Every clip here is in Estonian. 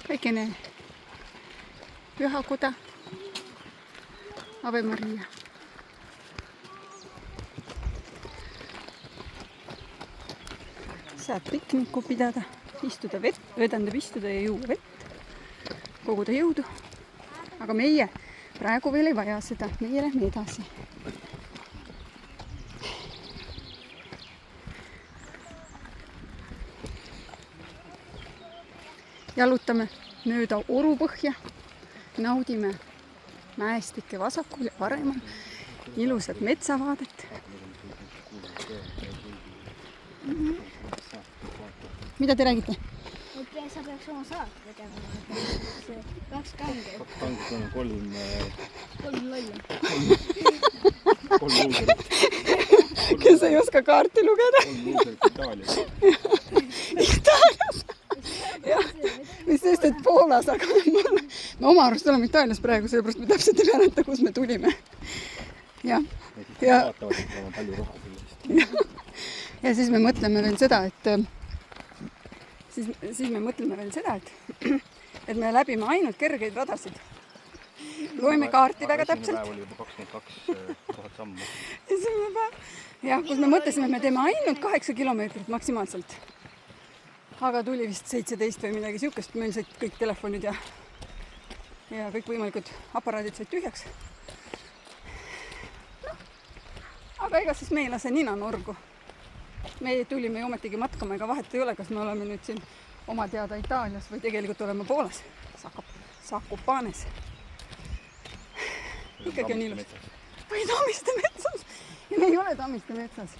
väikene pühakoda. Ave Maria. Saad pikniku pidada, istuda vett, tähendab istuda ja juua vett, koguda jõudu. Aga meie praegu veel ei vaja seda, meie lähme edasi. Jalutame mööda orupõhja, naudime mäestike vasakul ja paremal, ilusat metsavaadet. Mida te räägite? Et sa peaks oma saat tegema. Kaks kange. Kaks kanget on kolm lolli. Kolm luuserit. Kes ei oska kaarti lugeda? Kolm luuserit Itaalias. Itaalias? Jah, mis sest, et Poolas, aga me oma arust oleme Itaalias praegu, sellepärast me täpselt ei mäleta, kus me tulime. Ja vaatavad, et on palju raha sellest. Ja siis me mõtleme veel seda, et me läbime ainult kergeid radasid. Loeme kaarti väga täpselt. Päev oli juba 22 000 sammu. Esimene päev. Jah, kus me mõtlesime, et me teeme ainult 8 kilomeetrit maksimaalselt. Aga tuli vist 17 või midagi siukest, meil said kõik telefonid ja kõik võimalikud aparaadid said tühjaks. No, aga ega siis me ei lase nina norgu. Me tulime ju ometigi matkama, ega vahet ei ole, kas me oleme nüüd siin oma teada Itaalias või tegelikult oleme Poolas. Sakopanes. Ikkagi on ilus. Või Tammiste metsas. Ja me ei ole Tammiste metsas.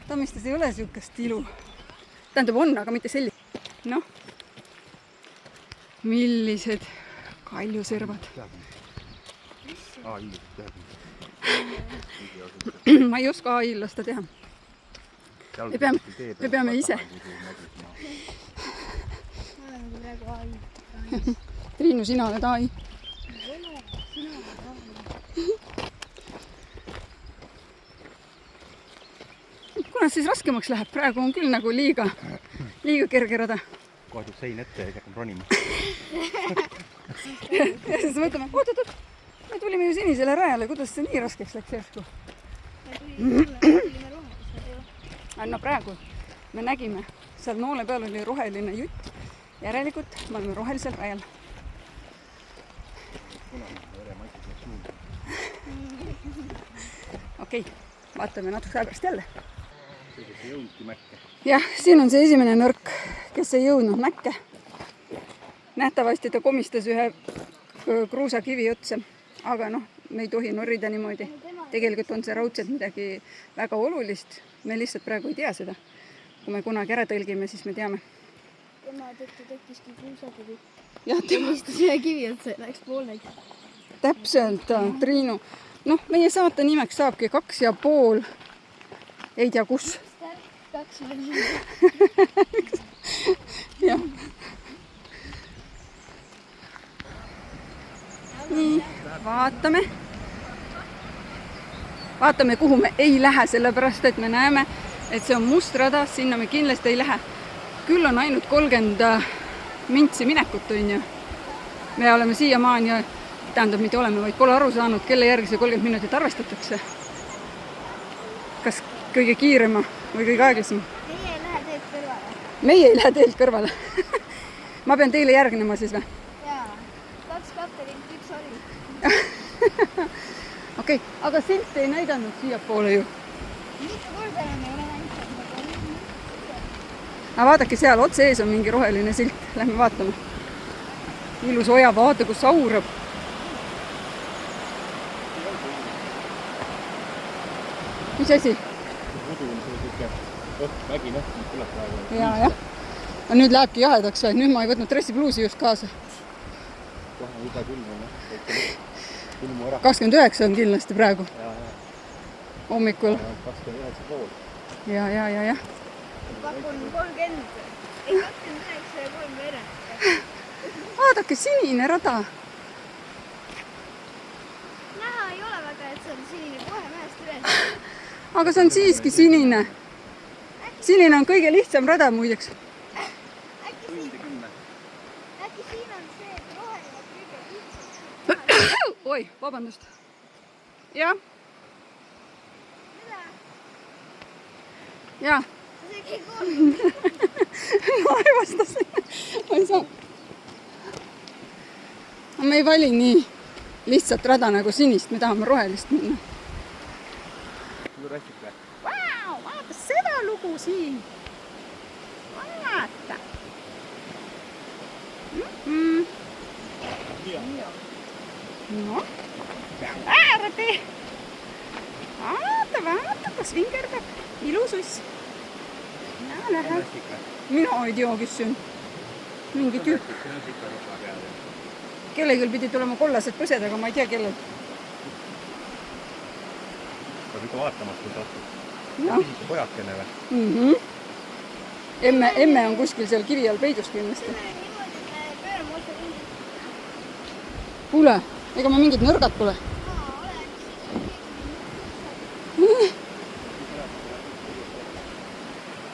Tammistes ei ole siukest ilu. Tähendab on, aga mitte sellist. Noh, millised kaljuservad. Ma ei oska AI-lasta teha. Me peame ise. Triinu, sina oled AI. Kunas siis raskemaks läheb? Praegu on küll nagu liiga kerge rada. Kohe tuleb sein ette ja hakkab ronima. Ja siis mõtleme, oot, me tulime ju sinisele rajale, kuidas see nii raskeks läks järsku? No praegu me nägime, seal noole peal oli roheline jutt. Järelikult me oleme rohelisel rajal. Okei, vaatame natuke aegast jälle. Jah, siin on see esimene nõrk, kes ei jõudnud mäkke. Nähtavasti ta komistas ühe kruusakivi otsa, aga noh, me ei tohi norrida niimoodi. Tegelikult on see raudselt midagi väga olulist. Me lihtsalt praegu ei tea seda. Kui me kunagi ära tõlgime, siis me teame. Tema tõttu tekkiski kruusakivi. Jah, Komistas ühe kivi otsa ja läks pooleks. Täpselt, Triinu. Noh, meie saate nimeks saabki 2,5. Ei tea kus. 2 Jah. Nii, vaatame. Vaatame, kuhu me ei lähe, sellepärast, et me näeme, et see on must rada, sinna me kindlasti ei lähe. Küll on ainult 30 mintsi minekut, on ju. Me oleme siiamaani, tähendab, mitte oleme, vaid pole aru saanud, kelle järgi see 30 minutit arvestatakse. Kas kõige kiirema või kõige aeglasema? Meie ei lähe teed kõrvale. Meie ei lähe teelt kõrvale. Ma pean teile järgnema siis või? Jaa, 2 kapterit, 1 oli. Okei, aga silt ei näidanud siia poole ju. Mitu korda enam ei ole näinud. Aga vaadake, seal otse ees on mingi roheline silt. Lähme vaatame. Ilus oja, vaata, kus aurab. Mis asi? Mudu on see vägi nähtud, mis tuleb praegu. Jah. No nüüd lähebki jahedaks või? Nüüd ma ei võtnud dressipluusi just kaasa. Kohe juba külm on. Ilmu ära. 29 on kindlasti praegu. Hommikul. 29,5. Ja. Pakun 30. Ei, 29 ja 3 veerand. Vaadake, sinine rada. Näha ei ole väga, et see on sinine kohe mäest üles. Aga see on siiski sinine. Sinine on kõige lihtsam rada muideks. äkki siin on see roheline kõige Oi, vabandust. Jah, mida? jaa. See kõik on. Ma arvastasin. Ma ei saa. Me ei vali nii lihtsalt rada nagu sinist, me tahame rohelist minna. rassik või? Vau, vaata seda lugu siin. Vaata. No, äärde. Vaata, kus vingerdab. Ilusus. Ja, lähe. Rassik või? Mina ei tea, kes see on. Mingi tüüp. See on ikka ropa peal. Kellegil pidi tulema kollased põsed, aga ma ei tea, kellel. Peab ikka vaatama, kui sattud. Noh. Pisike pojakene või? Emme on kuskil seal kivi all peidus kindlasti. Niimoodi, et me pöörame otse ringi. Kuule, ega me mingid nõrgad pole.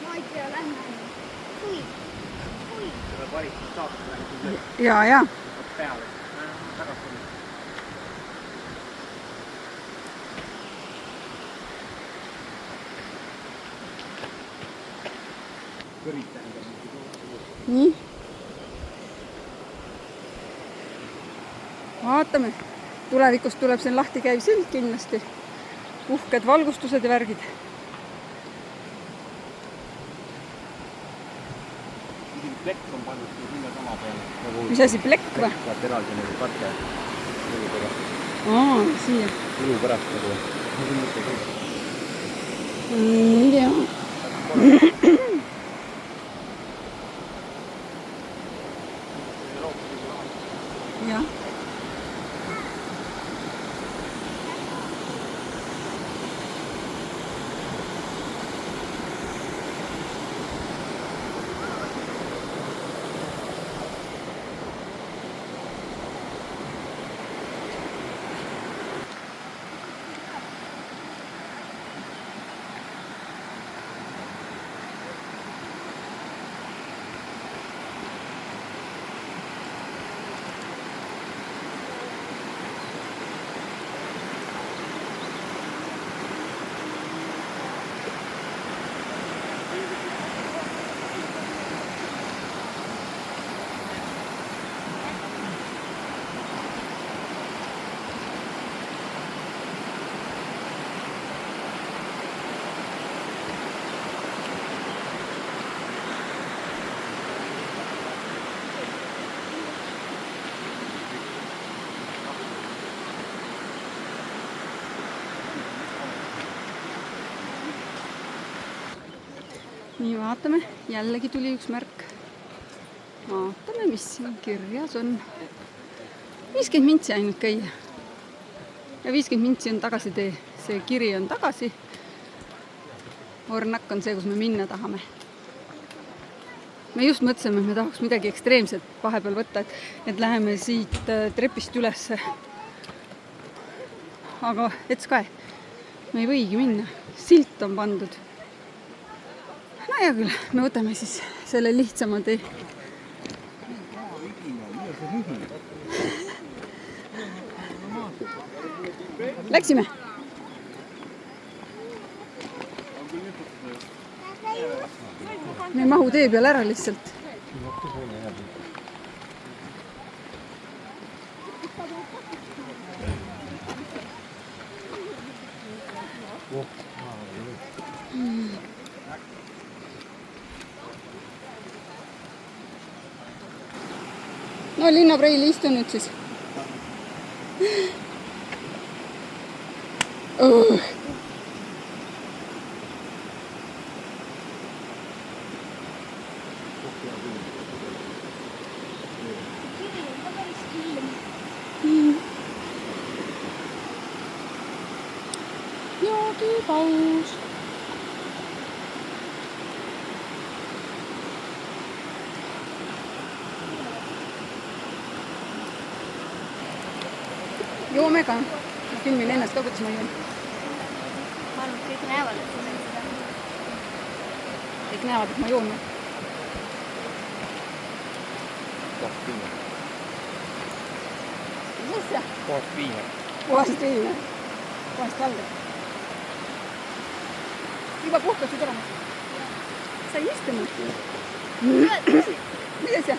Ma ei tea, lähme. Hui. Seda valitsust saab läbi Ja. peale. Tagasi tuli. Kõrid tähendab. Nii. Vaatame. Tulevikus tuleb siin lahti käiv sild kindlasti. Uhked valgustused ja värgid. Isegi plekk on pandud sinna sama peale. Mis asi, plekk või? Saab eraldi nagu katke. Mõju pärast. Siia. Mõju pärast nagu. Ei tea. Jah. Nii, vaatame. Jällegi tuli üks märk. Vaatame, mis siin kirjas on. 50 mintsi ainult käia. Ja 50 mintsi on tagasi tee. See kiri on tagasi. Ornak on see, kus me minna tahame. Me just mõtlesime, et me tahaks midagi ekstreemset vahepeal võtta, et läheme siit trepist ülesse. Aga ets ka, me ei võigi minna. Silt on pandud. No hea küll, me võtame siis selle lihtsama tee. Läksime. Me ei mahu tee peal ära lihtsalt. No linnapreili istu nüüd siis. Kiri on ka päris kiire. Joogipaus. Joome ka. Ma filmin ennast ka, kuidas ma joon. Ma arvan, et kõik näevad, et see on seda. Kõik näevad, et ma joon. Kohviina. mis asja? Kohviina. Puhast viina. Puhast valget. Juba puhkasid ära. Sa ei istunudki. Mis asja?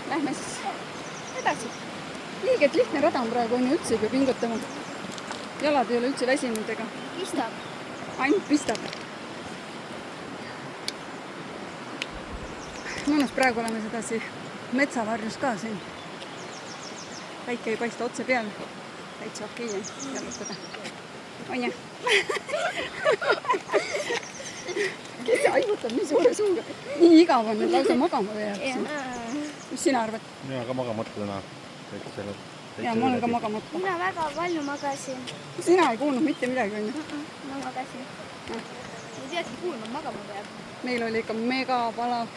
Lähme siis edasi. Liiget lihtne rada on praegu, on ju, üldse ei pea pingutama. Jalad ei ole üldse väsinud ega. Pistab. Ainult pistab. Mõnus, praegu oleme sedasi metsavarjus ka siin. Päike ei paista otse peal. Täitsa okei on jalutada. On jah? Kes see aimutab nii suure suuga? Nii igav on, et lausa magama jääb siin. Mis sina arvad? Mina ka magamata täna. Ja ma olen ka magamata. Mina väga palju magasin. Sina ei kuulnud mitte midagi, on ju? Ma magasin. Ei teadki kuulma, magama peab. Meil oli ikka megapalav.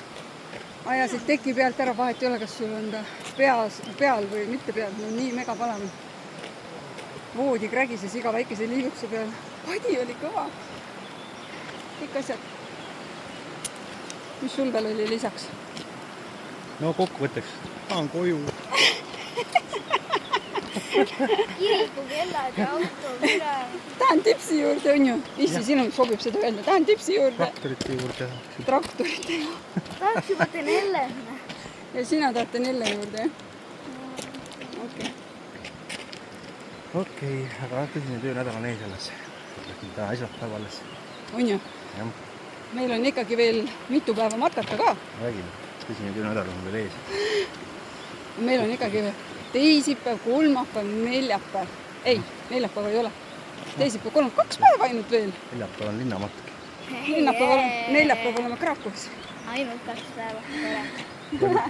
Ajasid teki pealt ära, vahet ei ole, kas sul on ta peal või mitte peal. No nii megapalav. Voodi krägises iga väikese liigutuse peal. Padi oli kõva. Kõik asjad. Mis sul veel oli lisaks? No kokkuvõtteks. Tahan koju. Kirikukellad ja auto, müra. Tahan tipsi juurde, on ju? Issi, sinul sobib seda öelda. Tahan tipsi juurde. Traktorite juurde. Traktorite. Tahaks juba teen jälle. Ja sina tahate Nelle juurde, jah? Okei. Okei, aga tõsine töönädal on ees alles. Täna esmaspäev alles. On ju? Jah, Meil on ikkagi veel mitu päeva matkata ka. räägime. Tõsine töönädal on veel ees. Meil on ikkagi teisipäev, kolmapäev, neljapäev. Ei, neljapäeva ei ole. Teisipäev, kolmapäev, 2 päeva ainult veel. Neljapäev on linnamatk. Neljapäev oleme Krakowis. Ainult 2 päeva. Tere.